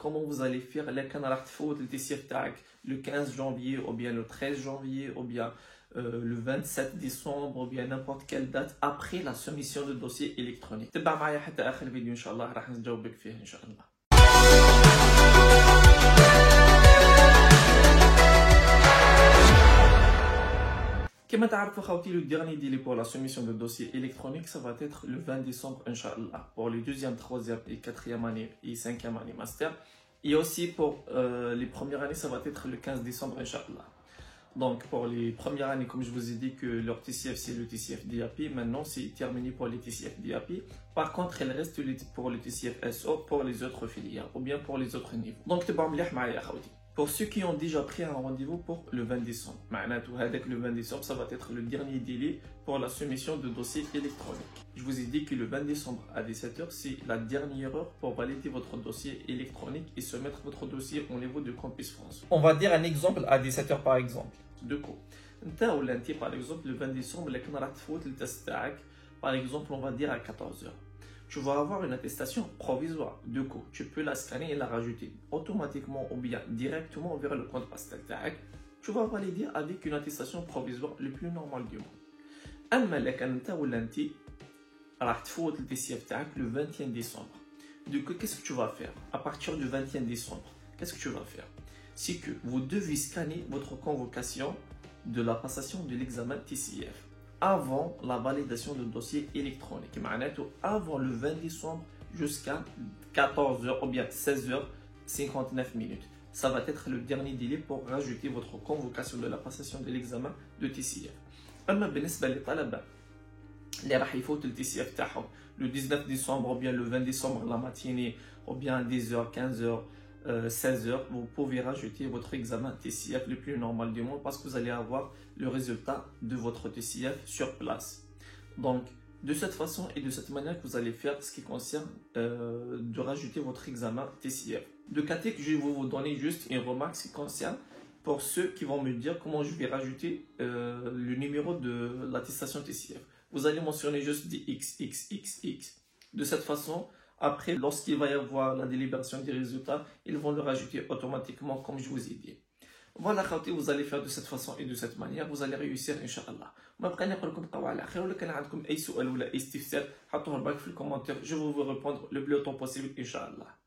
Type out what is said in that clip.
comment vous allez faire le 15 janvier ou bien le 13 janvier ou bien le 27 décembre ou bien n'importe quelle date après la soumission de dossier électronique. تبع معايا حتى آخر الفيديو إن شاء الله راح نجاوبك فيه إن شاء الله. Comme تعرفوا خوتي, le dernier délai pour la soumission de dossier électronique, ça va être le 20 décembre, Inch'Allah, pour les deuxième, troisième et quatrième année et cinquième année master. Et aussi pour les premières années, ça va être le 15 décembre, Inch'Allah. Donc pour les premières années, comme je vous ai dit que leur TCF c'est le TCF DAP, maintenant c'est terminé pour les TCF DAP. Par contre, il reste pour le TCF SO pour les autres filières ou bien pour les autres niveaux. Donc pour ceux qui ont déjà pris un rendez-vous pour le 20 décembre, le 20 décembre, ça va être le dernier délai pour la soumission de dossier électronique. Je vous ai dit que le 20 décembre à 17 h, c'est la dernière heure pour valider votre dossier électronique et soumettre votre dossier au niveau de Campus France. On va dire un exemple à 17 h par exemple. De quoi? Par exemple, le 20 décembre, par exemple, on va dire à 14 h. Tu vas avoir une attestation provisoire. De coup, tu peux la scanner et la rajouter automatiquement ou bien directement vers le compte postal. Tu vas valider avec une attestation provisoire le plus normal du monde. أما لك أنت ولا أنت راح تفوت الTCF تاعك le 21 décembre. Du coup, qu'est-ce que tu vas faire? À partir du 21 décembre, qu'est-ce que tu vas faire? C'est que vous devez scanner votre convocation de la passation de l'examen TCF avant la validation du dossier électronique. Avant le 20 décembre jusqu'à 14 h ou bien 16 h 59 minutes. Ça va être le dernier délai pour rajouter votre convocation de la passation de l'examen de TCF. أما بالنسبة للطلبة اللي راح يفوتوا الTCF تاعهم le 19 décembre ou bien le 20 décembre la matinée ou bien 10 h 15 h 16 h, vous pouvez rajouter votre examen TCF le plus normal du monde parce que vous allez avoir le résultat de votre TCF sur place. Donc, de cette façon et de cette manière que vous allez faire ce qui concerne de rajouter votre examen TCF. De côté, je vais vous donner juste une remarque qui concerne pour ceux qui vont me dire comment je vais rajouter le numéro de l'attestation TCF. Vous allez mentionner juste des XXXX. De cette façon, après, lorsqu'il va y avoir la délibération des résultats, ils vont le rajouter automatiquement comme je vous ai dit. Voilà, vous allez faire de cette façon et de cette manière, vous allez réussir, Inch'Allah. ما بقى نقولكم بقاو على خير. ولا كان عندكم أي سؤال ولا أي استفسار حطوه بالك في الكومنتير. Je vais vous répondre le plus tôt possible, Inch'Allah.